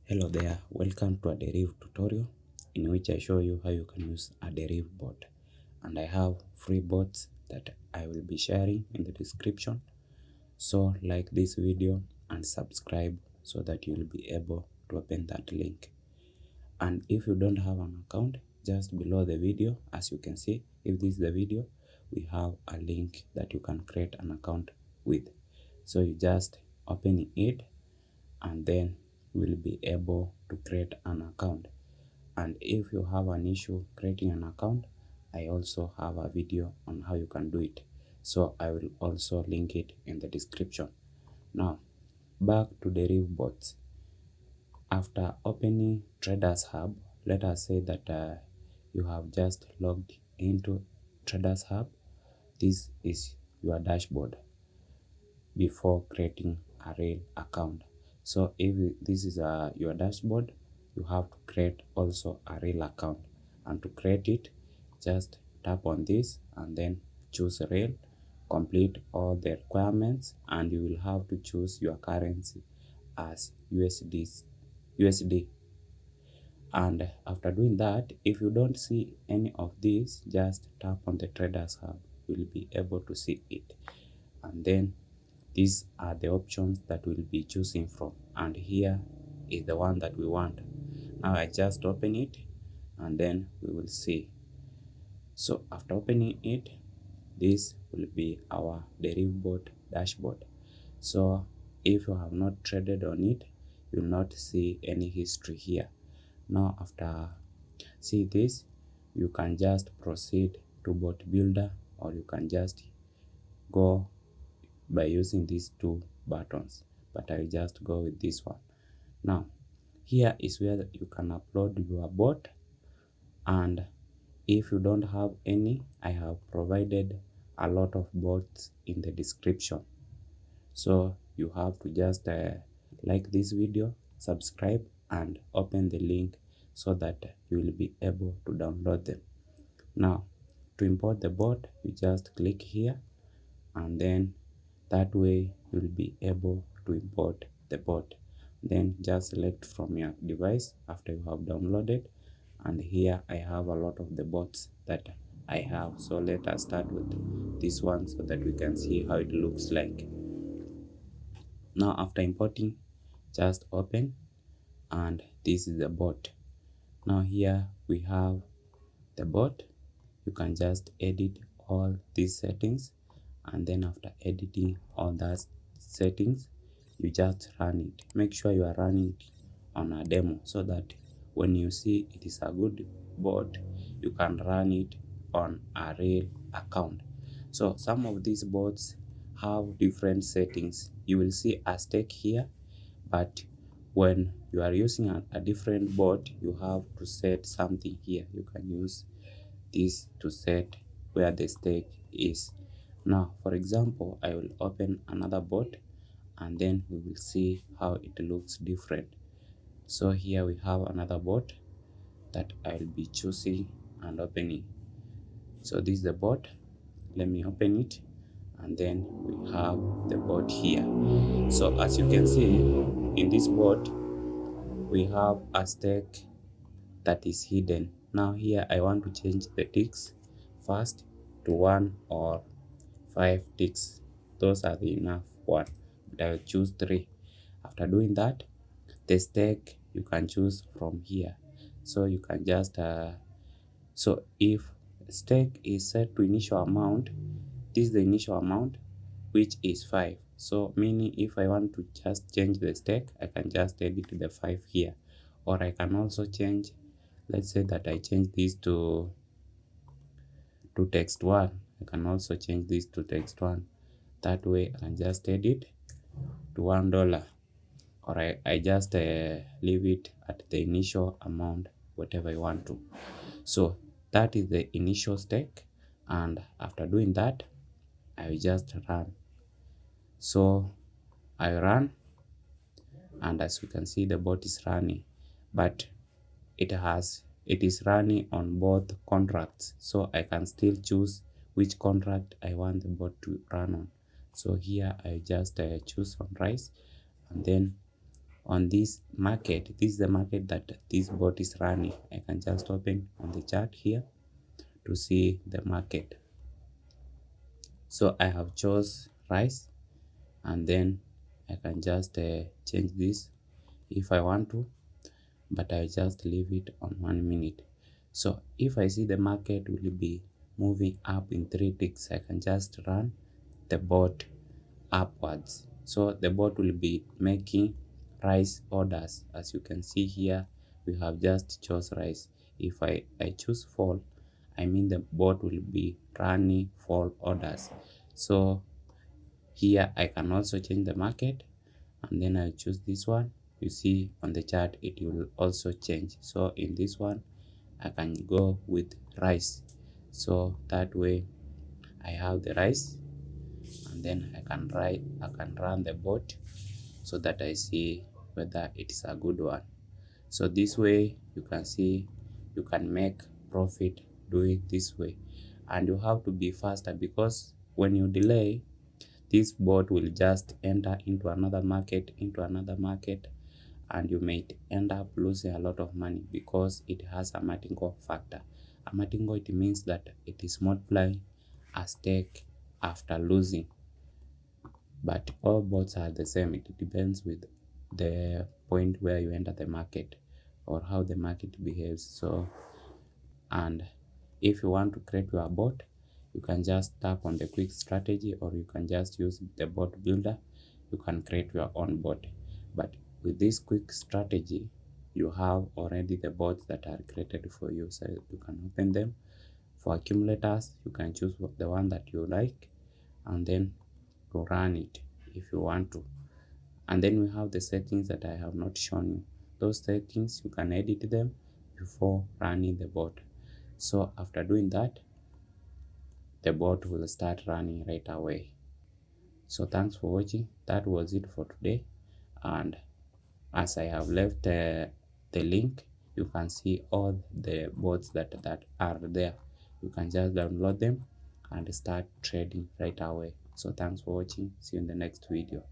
Hello there, welcome to a Deriv tutorial in which I show you how you can use a Deriv bot. And I have free bots that I will be sharing in the description. So like this video and subscribe so that you will be able to open that link. And if you don't have an account, just below the video, as you can see, if this is the video, we have a link that you can create an account with. So you just open it and then will be able to create an account. And if you have an issue creating an account, I also have a video on how you can do it, so I will also link it in the description. Now back to the Deriv bots. After opening Traders Hub, let us say that you have just logged into Traders Hub. This is your dashboard before creating a real account. So if this is your dashboard, you have to create also a real account. And to create it, just tap on this and then choose real, complete all the requirements, and you will have to choose your currency as USD. And after doing that, if you don't see any of these, just tap on the Traders Hub. You will be able to see it. And then these are the options that we'll be choosing from, and here is the one that we want. Now I just open it and then we will see. So after opening it, this will be our Deriv dashboard. So if you have not traded on it, you will not see any history here. Now after see this, you can just proceed to bot builder, or you can just go by using these two buttons, but I just go with this one. Now here is where you can upload your bot, and if you don't have any, I have provided a lot of bots in the description. So you have to just like this video, subscribe, and open the link so that you will be able to download them. Now to import the bot, you just click here, and then that way you'll be able to import the bot. Then just select from your device after you have downloaded, and here I have a lot of the bots that I have. So let us start with this one so that we can see how it looks like. Now after importing, just open, and this is the bot. Now here we have the bot. You can just edit all these settings, and then after editing all that settings, you just run it. Make sure you are running it on a demo so that when you see it is a good bot, you can run it on a real account. So some of these bots have different settings. You will see a stake here, but when you are using a different bot, you have to set something here. You can use this to set where the stake is. Now for example, I will open another bot and then we will see how it looks different. So here we have another bot that I will be choosing and opening. So this is the bot. Let me open it, and then we have the bot here. So as you can see, in this bot we have a stake that is hidden. Now here I want to change the ticks first to 1 or 5 ticks. Those are the enough one, but I will choose 3. After doing that, the stake you can choose from here. So you can just so if stake is set to initial amount, this is the initial amount, which is 5. So meaning if I want to just change the stake, I can just edit the 5 here, or I can also change. Let's say that I change this to text 1. I can also change this to text 1. That way I can just edit to $1, or I just leave it at the initial amount, whatever I want to. So that is the initial stake, and after doing that, I will just run. So I run, and as you can see, the bot is running, but it is running on both contracts, so I can still choose which contract I want the bot to run on. So here I just choose on rice, and then on this market. This is the market that this bot is running. I can just open on the chart here to see the market. So I have chose rice, and then I can just change this if I want to, but I just leave it on 1 minute. So if I see the market will be moving up in 3 ticks, I can just run the bot upwards. So the bot will be making rice orders. As you can see here, we have just chose rice. If I choose fall, I mean the bot will be running fall orders. So here I can also change the market, and then I choose this one. You see on the chart it will also change. So in this one I can go with rice. So that way I have the rice, and then I can run the bot so that I see whether it is a good one. So this way you can see you can make profit doing this way, and you have to be faster, because when you delay, this bot will just enter into another market, and you may end up losing a lot of money because it has a martingale factor. A martingale, it means that it is multiplying a stake after losing. But all bots are the same. It depends with the point where you enter the market or how the market behaves. So, and if you want to create your bot, you can just tap on the quick strategy, or you can just use the bot builder. You can create your own bot. But with this quick strategy, you have already the bots that are created for you, so you can open them. For accumulators, you can choose the one that you like, and then to run it if you want to. And then we have the settings that I have not shown you. Those settings, you can edit them before running the bot. So after doing that, the bot will start running right away. So thanks for watching. That was it for today, and as I have left the link, you can see all the bots that are there. You can just download them and start trading right away. So thanks for watching. See you in the next video.